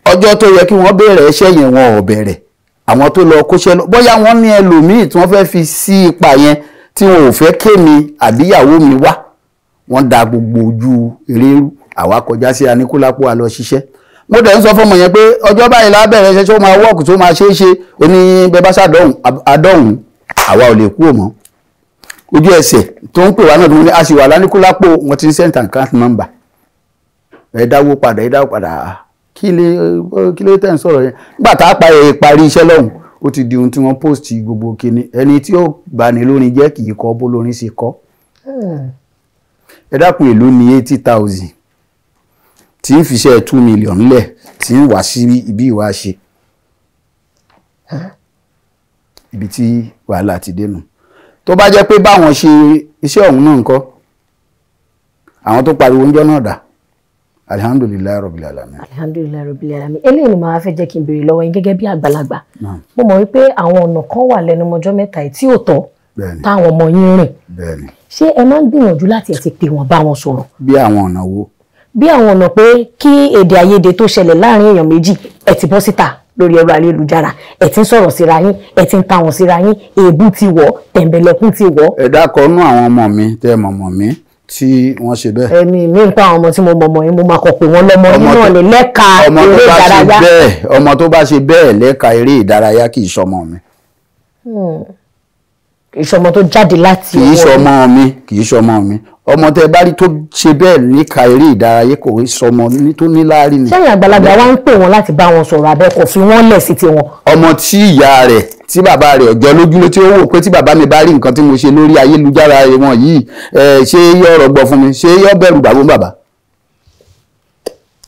ọjọ́ tó yẹ kí wọ́n bẹ̀rẹ̀ iṣẹ́ yẹn wọn ò bẹ̀rẹ̀ àwọn tó lọ kóṣẹ́ lọ bóyá wọ́n ní ẹlòmíì tí wọ́n fẹ́ fi sí ipa yẹn tí wọn ò fẹ́ kémi àbíyàwó mi wá wọ́n da gbogbo ojú eré àwa kọjá sí Aníkúlápó a lọ ṣiṣẹ́ mo dẹ̀ ń sọ fọ́mọ yẹn pé ọjọ́ báyìí lábẹ̀rẹ̀ ṣe tó máa wọ́ọ̀kù tó máa ṣeé ṣe oní bẹ́bá sàdọ̀hùn àwa ò lè kú òmọ́ ojú ẹsẹ̀ tó ń pè wá náà tó ní a sì wà l'Aníkúlápó wọn ti ń send account number ẹ dáwó padà kí ló tẹ̀ ń sọ̀rọ̀ yẹn nígbà tá a parí iṣẹ́ lọ́hùn ó ti di ohun tí wọ́n post gbogbo kíní ẹni tí ó bá ní lórin jẹ́ kì í kọ́ bó lórin ṣe kọ́ ẹ dákun èlò ní 80,000 tí ń fiṣẹ́ 2 million lẹ̀ tí ń wá sí ibi ìwà ṣe ibi tí wàhálà ti dénú tó bá jẹ́ pé báwọn ṣe iṣẹ́ ọ̀hún náà ńkọ́ àwọn tó pariwo ń jọ́ náà dà alihamdulilayi rabbil alamin. alihamdulilayi rabbil alamin eléyìí ni màá fẹ́ jẹ́ kí n béèrè lọ́wọ́ yín gẹ́gẹ́ bí àgbàlagbà mo mọ̀ wípé àwọn ọ̀nà kan wà lẹ́nu ọjọ́ mẹ́ta yìí tí ò tọ́ táwọn ọmọ yín rìn ṣé ẹ máa ń gbìyànjú láti ẹ̀ ti pè wọ́n bá wọn sọ̀rọ̀. bí àwọn ọ̀nà wo. bí àwọn ọ̀nà pé kí èdè àìyedè tó ṣẹlẹ̀ láàrin èèyàn méjì ẹ ti bọ́ síta lórí ẹ̀rọ ayélujára ẹ ti ń sọ̀rọ̀ síra yín ẹ ti ń ta wọn síra yín èébú ti wọ̀ tẹ̀m̀bẹ̀lẹ̀kún ti wọ̀. ẹ dákọ̀ nú àwọn ọmọ mi tẹ́ mọ̀mọ́ mi tí wọ́n ṣe bẹ́ẹ̀. ẹ̀mí mi ń pa àwọn ọmọ tí mo mọ̀mọ́ yín mo máa kọ̀ pé wọ́n lọ́mọ yín náà lè lẹ́ka eré ìdárayá. ọmọ tó bá ṣe bẹ́ẹ̀ lẹ́ka eré ìdárayá kì í ṣọmọ mi. kì í ṣọmọ tó jáde láti ọwọ́ kì í ṣọmọ mi ọmọ tẹ bá rí tó ṣe bẹ́ẹ̀ níka eré ìdárayá kò rí sọmọ tó ní láárí ni. sẹ́yìn àgbàlagbà wa ń pè wọ́n láti bá wọn sọ̀rọ̀ abẹ́ kò fi wọ́n lẹ̀ sí tiwọn. ọmọ tí ìyá rẹ̀ tí bàbá rẹ̀ ọjọ́ lójúlé tí ó wò pé tí bàbá mi bá rí nǹkan tí mo ṣe lórí ayélujára wọn yìí ṣé yọ ọ̀rọ̀ gbọ́ fún mi ṣé yọ bẹ̀rù bàbá.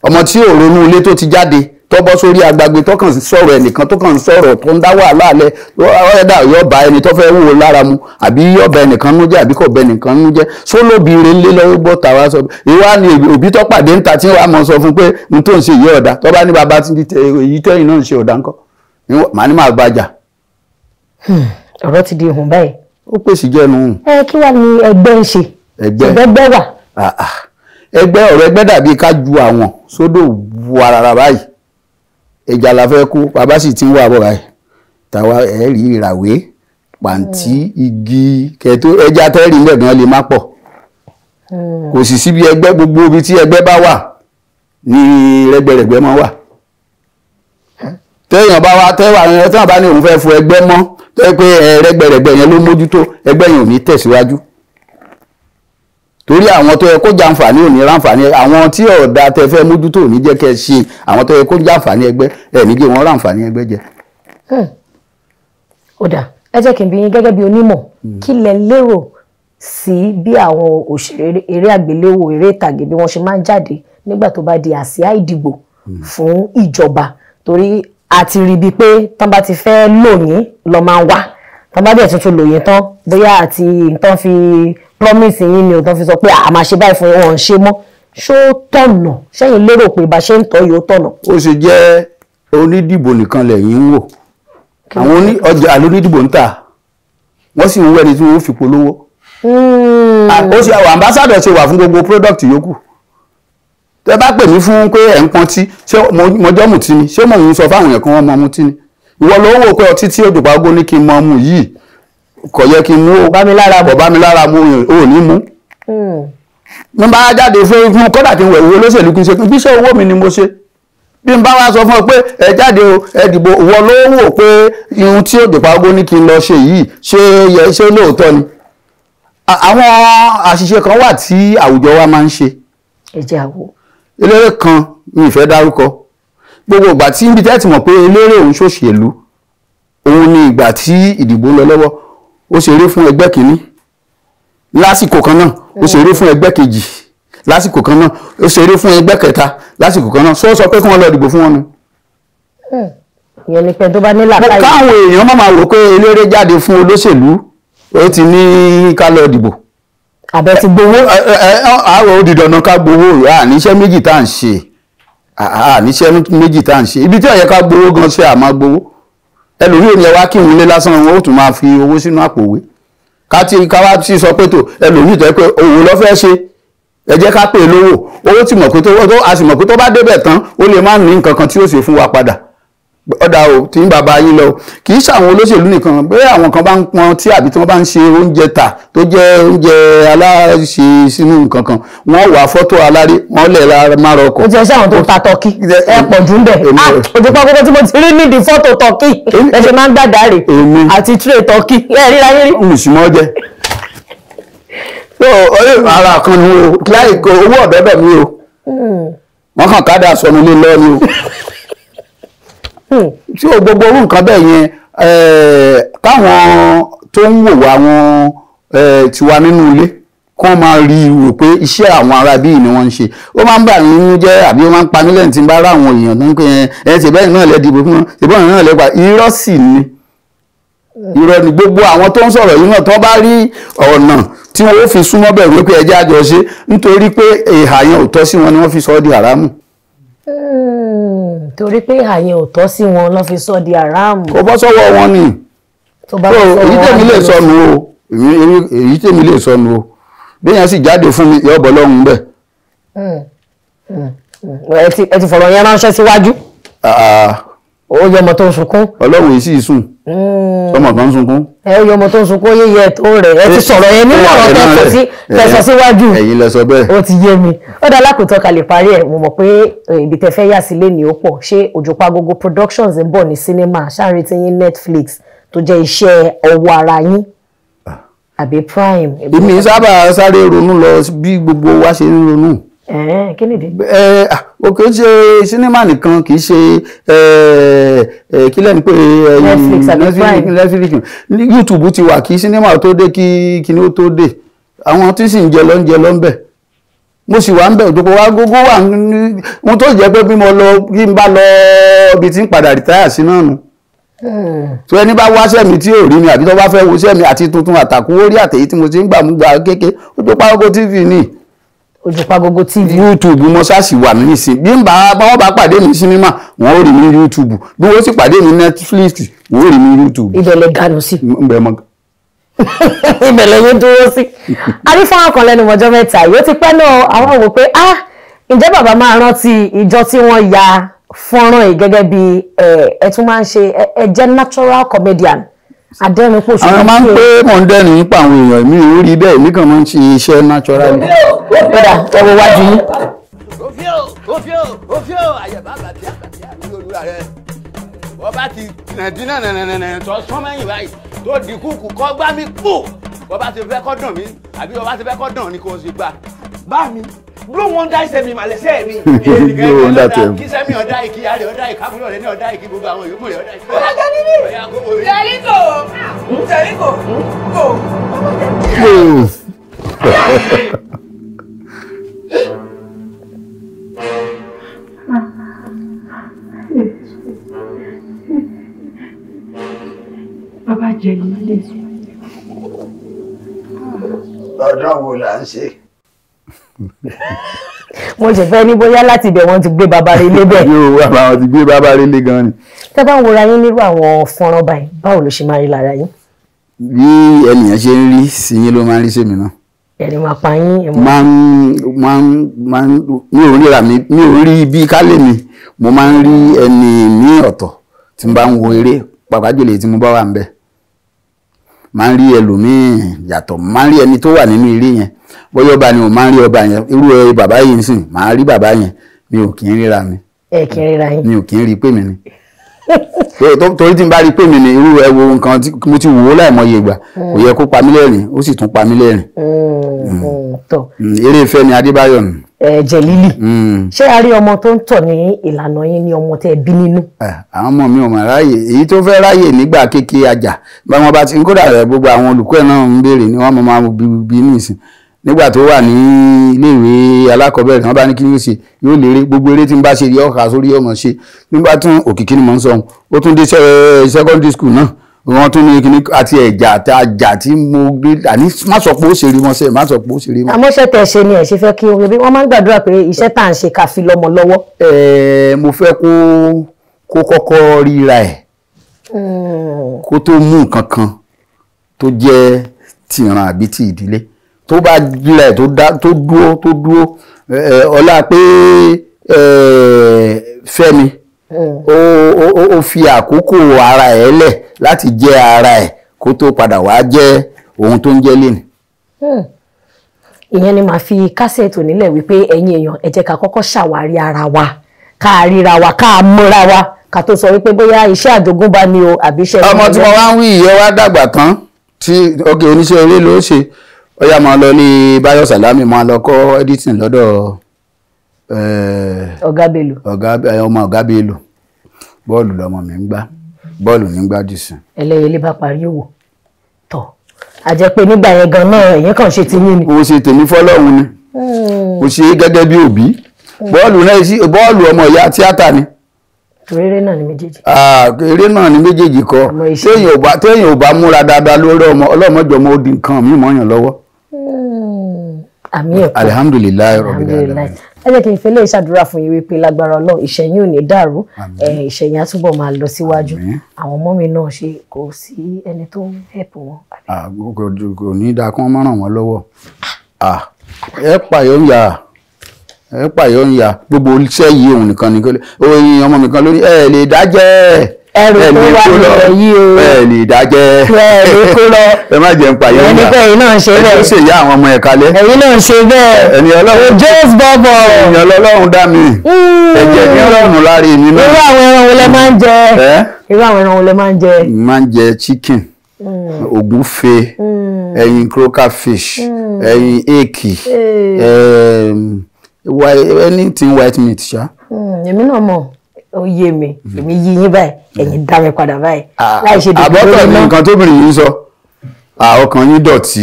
ọmọ tí ò ronú ilé tó ti jáde tó bọ́ sórí agbágbé tó kàn sọ̀rọ̀ ẹnìkan tó kàn sọ̀rọ̀ tó ń dá wàhálà alẹ́ ọ̀rẹ́dà yóò bá ẹni tó fẹ́ wò lára mu àbí yóò bẹ ẹnìkan nú jẹ́ àbí kò bẹ ẹnìkan nú jẹ́ sólóbi rẹ̀ lé lọ́wọ́ bọ́ tàwa sọ ìwà ni òbí tó pàdé ń ta tí wàá mọ̀ sọ fún pé n tó ń ṣe ìyẹ́ ọ̀dà tó bá ní bàbá èyí tẹ́yìn náà ń ṣe ọ̀dà ńkọ́ màá ní máa bàjá. ọ̀rọ̀ ti di ihun báyìí. ó pèsè jẹnu. Kí wàá ní ẹgbẹ́ ń ṣe? Ẹgbẹ́ wà. Ẹgbẹ́ ọ̀rọ̀ ẹgbẹ́ dàbí ká ju àwọn sódò bu ara báyìí. Ẹja la fẹ́ kó bàbá sì ti ń wà bọ̀ báyìí. Tàwa rí ìràwé pàǹtí igi kẹtó ẹja tẹ́rì ń bẹ̀ gan lè má pọ̀. Kò sì síbi ẹgbẹ́, gbogbo ibi tí ẹgbẹ́ bá wà ní rẹ́gbẹ̀rẹ̀gbẹ́ máa wà. Téèyàn bá wá téèyàn bá ní òun fẹ́ fọ ẹgbẹ́ mọ́ tó yẹ pé rẹ́gbẹ̀rẹ̀gbẹ́ yẹn ló mójútó ẹgbẹ́ yẹn ò ní tẹ̀síwájú. Torí àwọn tó yẹ kó jàǹfààní ò ní ráǹfààní, àwọn tí ọ̀dà tẹ fẹ́ mójútó ò ní jẹ́ kẹ́ ṣe, àwọn tó yẹ kó jàǹfààní ẹgbẹ́ ẹ̀ ní jẹ́ wọ́n ráǹfààní ẹgbẹ́ jẹ. Ó dà, ẹ jẹ́ kí n bi yín gẹ́gẹ́ bí onímọ̀, kí lẹ lérò sí bí àwọn òṣèré eré àgbéléwò eré ìtàgé bí wọ́n ṣe máa ń jáde nígbà tó bá di àsíá ìdìbò fún ìjọba? Torí a ti rí bíi pé tán bá ti fẹ́ lò yín lọ máa wá, tán bá dẹ̀ tuntun lò yín tán bóyá àti nǹkan fi promise yín ni ò tán fi sọ pé a máa ṣe báyìí fún wọn ṣe mọ́. Ṣó tọ̀nà? Ṣẹ́yìn lérò pé bá ṣe ń tọ́ yóò tọ̀nà? Ó ṣe jẹ́ onídìbò nìkan lẹ́yìn ń wò, àwọn ọjà lónídìbò ń tà wọ́n sì ń wẹ́ni tí wọ́n fi polówó. Ó ṣe àwọn ambassador ṣe wà fún gbogbo product yòókù. Tẹ́ bá pè mí fún pé ẹ̀ ń pọntí ṣé mọjọ́ mùtí ni, ṣé mò ń sọ fáwọn èèyàn kan wọ́n mọ mutí ni? Ìwọ ló wò pé ọtí tí Òjòpá Ògo ní kí n mọ mu yìí kò yẹ kí n mú o, bá mi lára mu ò ní mú. Mo bá jáde fún kódà kí n wẹ̀ wo olóṣèlú kí n ṣe bí iṣẹ́ owó mi ni mo ṣe. Bí n bá wá sọ fún ọ pé ẹ jáde o ẹ dìbò, ìwọ ló wò pé ihun tí Òjòpá Ògo ní kí n lọ ṣe yìí ṣé lóòótọ́ ni? Àwọn àṣìṣe kan wà tí àwùjọ wa máa ń ṣe. Ẹ jẹ́ àwò. Eléré kan mi ìfẹ́ dárúkọ, gbogbo ìgbà tí ibi tẹ́tì mọ̀ pé eléré òun ṣòṣèlú òun ni ìgbà tí ìdìbò ń lọ lọ́wọ́ ó ṣeré fún ẹgbẹ́ kìíní lásìkò kan náà, ó ṣeré fún ẹgbẹ́ kejì lásìkò kan náà, ó ṣeré fún ẹgbẹ́ kẹta lásìkò kan náà. Sọ pé kí wọ́n lọ dìbò fún wọn nu. Ìyẹn ni pé tó bá ní làákàyè. Káwọn èèyàn máa rò pé eléré jáde fún olóṣèlú ó ti ní ká lọ dìbò. Àbẹ̀ ti gbowó. Àárọ̀ ó di dandan ká gbowó. Níṣẹ́ méjì tá à ń ṣe. Níṣẹ́ méjì tá à ń ṣe. Ibi tí ó yẹ ká gbowó gan ṣe àmọ́ gbowó. Ẹlòmíì ò ní wá kí òun lé lásán wọn ó tún máa fi owó sínú àpòwé. Ká wá sí sọ pé tó ẹlòmíì tó yẹ pé òwò ló fẹ́ ṣe. Ẹ jẹ́ ká pè é lówó. Owó tí mọ̀ pé a sì mọ̀ pé tó bá débẹ̀ tán ó lè má ní nǹkan kan tí ó ṣe fún wa padà. Ọ̀dà o tí ń bàbá yín lọ kì í ṣàwọn olóṣèlú nìkan, bẹ́ẹ̀ àwọn kan bá ń pọn tí àbí tí wọ́n bá ń ṣe oúnjẹ tà tó jẹ́ oúnjẹ aláṣẹ sínú nǹkan kan wọ́n wà fọ́tò aláré wọ́n lẹ̀ máa rọ ọkọ̀. Ó ti ẹ sáwọn tó ta tọ́kì ẹ pọ̀ jù ń bẹ̀. Òjòpá Ògo tí mo ti rí nídìí fọ́tò tọ́kì ẹ ṣe máa ń gbàdá rè àti tírè tọ́kì ẹ ríra yín rí. Mùsùlùmọ́ jẹ́ ara kan ni o láì kó owó ọ̀dọ́dọ̀ mi o wọ́n kàn kádà sọnù lé lọ́ ni o. Tí o gbogbo orú nǹkan bẹ́ẹ̀ yẹn káwọn tó ń wò wá wọn tiwa nínú ilé kí wọ́n máa rí rò pé iṣẹ́ àwọn ará bíi ni wọ́n ń ṣe. Ó máa ń bà nínú jẹ́ àbí ó máa ń pa mí lẹ́yìn tí n bá rá àwọn èèyàn tó ń pè ẹ ṣèbẹ́yìn náà lẹ́ dìbò fún wọn ṣèbẹ́yìn náà lẹ́ pa irọ́ sì ni. Irọ́ ni gbogbo àwọn tó ń sọ̀rọ̀ yìí náà tó bá rí ọ̀nà tí wọ́n fi súnmọ́ bẹ̀rù wípé ẹjẹ́ àjọ ṣe nítorí pé ìhà yẹn ò tọ́ sí wọn ni wọ́n fi sọ ọ́ di haramu. Torí pé àyẹn ò tọ́ sí wọn lọ́ fi sọ di àràmù. Kò bọ́ sọ́wọ́ wọn ni. Èyí tèmi lè sọnù o, èyí tèmi lè sọnù o, bí yẹn sì jáde fún mi yọ bọ́ lọ́hùn bẹ́ẹ̀. Ẹ ti fọ̀rọ̀ yẹn ránṣẹ́ síwájú. Ó yẹ ọmọ tó ń sunkún. Ọlọ́run yìí sì sùn. Sọmọ kan ń sunkún. Ẹ ó yẹ ọmọ tó ń sunkún yíyẹ tó rẹ̀. Ẹ ti sọ̀rọ̀ yẹn nínú ọ̀rọ̀ tẹ̀sọ̀ síwájú. Ẹ̀yin lẹ sọ bẹ́ẹ̀. Ó ti yé mi. Ó dá lákòótọ́ ká lè parí ẹ̀. Mo mọ̀ pé ibi tẹ fẹ́ yà sílé ni ó pọ̀. Ṣé Òjòpá Ògo Productions ń bọ̀ ní sinimá ṣáàrin tí yín Netflix tó jẹ́ iṣẹ́ ọwọ́ ara yín àbí Prime? Èmi sábà sáré ronú lọ bí gbogbo wa ṣe ń ronú. Kí nìdí? O kì í ṣe sinimá nìkan, kì í ṣe kí lẹ́nu pé Netflix àbí Prime. YouTube ti wà kí sinimá tó dé kí kíní ó tó dé. Àwọn tí sì ń jẹ lọ ń bẹ̀. Mo sì wà ń bẹ̀ Òjòpá wa gógó wà mo tó jẹ́ pé bí n bá lọ ibi tí ń padà rìtáyà sí náà nù. Tó ẹni bá wá sẹ́mi tí ò rí mi àbí tó bá fẹ́ wo sẹ́mi àti tuntun àtàkùn orí àtẹ̀yí tí mo ti ń gbà mú gbà kéke Òjòpá Ògo TV ni. Òjòpá Ògo TV. YouTube mo ṣáàṣì wà ní ìsìn bí wọ́n bá pàdé mi sinimá wọ́n ó rí mi YouTube bí wọ́n sì pàdé mi Netflix wọ́n ó rí mi YouTube. Ibẹ̀ lẹ ganu sí. ìbẹ̀lẹ̀ yóò dúró sí. Adífọ́nrán kan lẹ́nu ọjọ́ mẹ́ta yóò ti pẹ́ náà àwọn wò pé ǹjẹ́ bàbá máa rántí ìjọ tí wọ́n ya fọ́nrán yìí gẹ́gẹ́ bí ẹ tún máa ń ṣe ẹ jẹ́ natural comedian adẹ́rìn pòṣù. àwọn máa ń pé mọ̀ndẹ́rìn nípa àwọn èèyàn mi ò rí bẹ́ẹ̀ mi kàn máa ń ṣe iṣẹ́ natural. kódà ẹwọ wájú yín. òfíò àyẹ̀bá àbàtì àbí olúwa rẹ̀ wọ́n bá ti nàìjíríà tó sọ́mẹ́yìn báyìí tó di kúkú kọ́ gbá mi kú wọ́n bá ti fẹ́ kọ́ dàn mí àbí wọ́n bá ti fẹ́ kọ́ dàn ní kò sí gbà. bá mi ló wọn dá ìṣẹ́ mi màlẹ́ sẹ́ẹ̀ mi. ló wọn dá tẹ̀ mí. kí sẹ́mi ọ̀dá ìkí àrẹ ọ̀dá ìkábúrò rẹ̀ ní ọ̀dá ìkí gbogbo àwọn yòókù rẹ̀ ọ̀dá ìkí. Bàbá Jẹ̀lílì. ọ̀dọ́ wo là ń ṣe. mo ṣe fẹ́ ní bóyá láti ibẹ̀ wọ́n ti gbé bàbá rẹ̀ lé bẹ́ẹ̀. yóò wá àwọn ti gbé bàbá rẹ̀ lé gan ni. tẹ́ bá ń wòra yín nírú àwọn fọ́nrán báyìí báwo ló ṣe máa rí lára yín. bí ènìyàn ṣe ń rí sí yín ló máa ń rí sèmi náà. ẹ̀rí máa pa yín. mi ò rí bí kálẹ̀ mi mo máa ń rí ẹni ní ọ̀tọ̀ tí n bá ń wo eré pàápàá jùlọ tí mo bá wà ń bẹ̀. máa ń rí ẹlòmíì yàtọ̀ máa ń rí ẹni tó wà nínú eré yẹn bóyá ọba ni ò máa ń rí ọba yẹn irú bàbá yìí ń sìn máa rí bàbá yẹn mi ò kì í ríra mi. ẹ kì í ríra yín. mi ò kì í rí pé mi ni. torí tí n bá rí pé mi ni irú ẹwo nǹkan tí mo ti wò ó láìmọye ìgbà kò yẹ kó pa mí lẹ́rìn ó sì tún pa mí lẹ́rìn. eré ìfẹ́ ni Adébáyọ̀ nù. Jẹ̀lílì ṣé a rí ọmọ tó ń tọ̀ ní ìlànà yín ní ọmọ tẹ́ bí nínú. àwọn ọmọ mi ò mà ráyè èyí tó fẹ́ ráyè nígbà kékeré ajá bá wọn bá ti ń kódà rẹ̀ gbogbo àwọn olùkọ́ ẹ̀ náà ń béèrè ni wọ́n máa bí nísìn nígbà tó wà ní iléèwé alákọ̀ọ́bẹ̀rẹ̀ wọ́n bá ní kí ló ṣe yóò lérè gbogbo eré tí ń bá ṣe yọ ọ̀ka sórí ọmọ ṣe nígbà tún òkìkí ni mò ń sọ ó tún dé secondary school náà wọ́n tún ní kíní àti àjà tí mo gbé àní má sọ pé ó ṣe rí wọn sẹ́yìn má sọ pé ó ṣe rí wọn. àmọ́ iṣẹ́ tẹ̀ ṣe ni ẹ̀ ṣe fẹ́ kí orin bí wọ́n máa ń gbàdúrà pé iṣẹ́ tá à ń ṣe ká fi lọ́mọ lọ́wọ́. mo fẹ́ kó kọ́kọ́ ríra ẹ̀ kó tó mú nǹkan kan tó jẹ́ tìran àbí ti ìdílé tó bá ríra ẹ̀ tó dúró ọlá pé Fẹ́mi ó fi àkókò ara ẹ̀ lẹ̀ láti jẹ́ ara ẹ̀ kó tó padà wá jẹ́ ohun tó ń jẹ́ lénìí. ìyẹn ni màá fi kásẹ̀tì nílẹ̀ wípé ẹ̀yin èèyàn ẹ jẹ́ ká kọ́kọ́ ṣàwárí ara wa ká ríra wa ká mọ́ra wa ká tó sọ wípé bóyá iṣẹ́ àjogúnbá ni o àbí iṣẹ́. ọmọ tí mo wá ń wí ìyẹn wá dàgbà tán tí oníṣẹ́ eré ló ṣe ó yá máa lọ ní Báyọ̀ Sàlámì máa lọ kọ́ editing lọ́dọ̀ Ọ̀gá Bello. ọmọ Ọ̀gá Bello bọ́ọ̀lù lọmọ mi ń gbá bọ́ọ̀lù ní gbádùsùn. ẹlẹ́yẹlé bá parí òwò tọ̀ a jẹ́ pé nígbà yẹn gan náà èyàn kàn ṣe tiyín ni. mo ṣe tèmi fọ́lọ́run ni mo ṣe gẹ́gẹ́ bí òbí bọ́ọ̀lù ọmọ ìyá tíátà ni. eré náà ni méjèèjì. eré náà ni méjèèjì kọ téèyàn ò bá múra dáadáa lórí ọlọ́mọjọ́ ọmọ òdì nǹkan mi mọ́yàn lọ́wọ́. àmì ẹ̀kọ́ alihamudulilayi rabbil alamin. ẹ jẹ́ kí n fẹ́ lè ṣàdúrà fún yín wípé lágbára Ọlọ́run ìṣẹ̀yìn ò ní dàrú ìṣẹ̀yìn á túbọ̀ máa lọ síwájú àwọn ọmọ mi náà ṣe kò sí ẹni tó ń hẹ̀pù wọn. kò ní dáa kí wọ́n má ràn wọ́n lọ́wọ́ ẹ pààyàn ń ya gbogbo iṣẹ́ yìí òun nìkan ni oyin ọmọ mi kan lórí ẹ lè dájẹ́ ẹrù tó wà nílẹ̀ yìí o ẹ lè dájẹ́ ẹ lè kó lọ ẹ má jẹ́ ń pààyàn ń ya ẹni pé ẹ̀yin náà ń ṣe bẹ́ẹ̀ ẹ ṣe ìyá àwọn ọmọ ẹ̀ kalẹ̀ ẹ̀yin náà ń ṣe bẹ́ẹ̀ ẹni Ọlọ́run James Bobo èèyàn lọ́lọ́run dá mi ẹ̀jẹ̀ ní Ọlọ́run lára èmi náà. irú àwọn ẹran wo lẹ máa ń jẹ irú àwọn ẹran wo lẹ máa ń jẹ. máa ń jẹ chicken ògúnfe ẹyin croaker fish ẹyin èkì anything white meat ṣá. èmi náà mọ̀ ó yé mi èmi yí yín báyìí ẹ̀yin dá mi padà báyìí láì ṣe dìbò lórí náà. àbọ̀tọ̀ ni nǹkan tóbìnrin yìí sọ ọkàn yín dọ̀tí.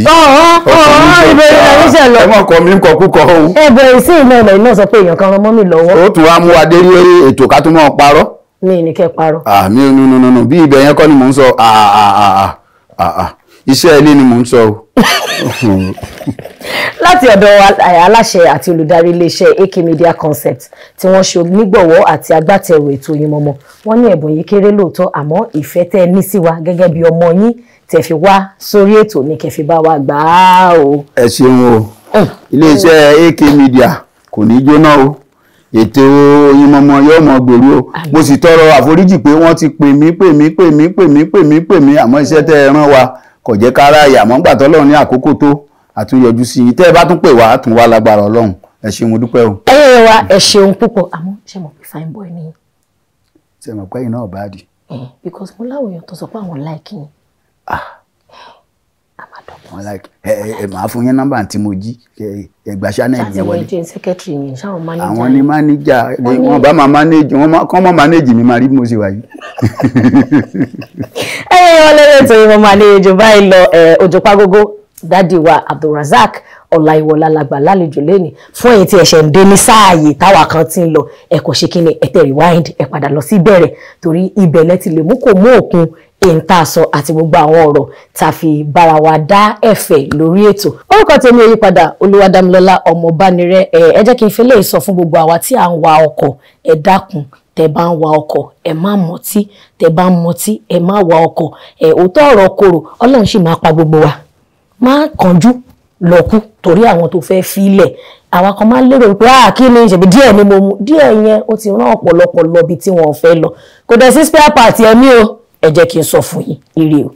ìbéèrè náà ń ṣe lọ. ẹ mọ̀ kọ́ mi ń kọ kúkọ ohun. ẹ bẹ̀rẹ̀ sí iná ilẹ̀ iná sọ pé èèyàn kan ran mọ́ mi lọ́wọ́. ó tún wá mú adé rí ètò ká tó mọ̀ parọ́. mi ní kẹ́ parọ́. mi nùnùnùnù bí ibẹ̀ yẹn kọ́ ni mò ń sọ iṣẹ́ ilé ni mò ń sọ o. láti ọ̀dọ̀ aláṣẹ àti olùdarí iléeṣẹ́ AK Media Concept tí wọ́n ṣe onígbọ̀wọ́ àti agbátẹrù ètò Oyinmomo wọ́n ní ẹ̀bùn yìí kéré lóòótọ́ àmọ́ ìfẹ́ tẹ́ ẹ ní sí wa gẹ́gẹ́ bí ọmọ yín tẹ́ fi wá sórí ètò ní kẹ́ fi bá wa gbà á o. ẹ ṣeun o iléeṣẹ́ AK Media kò ní jóná o ètò Oyinmomo yóò mọ gbèrú o mo sì tọrọ àforíjì pé wọ́n ti pè mí àmọ́ iṣẹ́ tẹ́ ẹ rán wa kò jẹ́ kára àyà mọ́ gbà tọ́lọ́run ní àkókò tó àtúnyọjú sí i tẹ́ ẹ bá tún pè wá tún wá lágbára Ọlọ́run ẹ ṣeun mo dúpẹ́ o. ẹyẹ wa ẹ ṣeun púpọ̀ àmọ́ ṣe mọ̀ pé fine boy ni. ṣe mọ̀ pé iná ọ̀bá dì. because mo láwọn èèyàn tó sọ pé àwọn láìkì yín. wọ́n láìkì màá fún yín nọ́mbà tí mo jí ẹgbà chanel yẹn wọlé. láti wọ́n jẹ́ secretary yìí ṣáwọn manager. àwọn ni manager wọn bá máa manage kọ́ mọ́ manage mi máa rí bí mo ṣe wà yìí. ẹyẹ wọn lórí ètò Oyinmomo àlejò báyìí lọ Òjòpágógó dádì wa Abdulrasaq Ọláìwọlá lágbà lálejò lẹ́ni fún èyí tí ẹ̀ṣẹ̀ ń dé ní sáàyè táwa kan ti ń lọ ẹ̀kọ́ ṣe kí ni ẹ̀tẹ̀ rewind ẹ̀ padà lọ sí ìbẹ̀rẹ̀ torí ìbẹ̀lẹ̀ ti lè mú kò mú òkun ìntàsọ àti gbogbo àwọn ọ̀rọ̀ tá a fi bára wa dá ẹ̀fẹ̀ lórí ètò. orúkọ tèmi ò yí padà Olúwadámilọ́lá Ọmọbánirẹ́ ẹ jẹ́ kí n fi lè sọ fún gbogbo àwa tí à ń wa ọkọ̀ ẹ dákun tẹ́ bá ń wa ọkọ̀ ẹ má mọtí tẹ́ bá ń mọtí ẹ má wa ọkọ̀ òótọ́ ọ̀rọ̀ korò Ọlọ́run sì máa pa gbogbo wa má kánjú lọ́kù torí àwọn tó fẹ́ filẹ̀ àwa kan máa ń lérò pé kí ni ṣèbí díẹ̀ ni mo mú díẹ̀ yẹn ó ti rán ọ̀pọ̀lọpọ̀ lọ bí tí wọ́n fẹ́ lọ kò dẹ̀ sí spare part ẹ̀mí o ẹ jẹ́ kí n sọ fún yín ire o.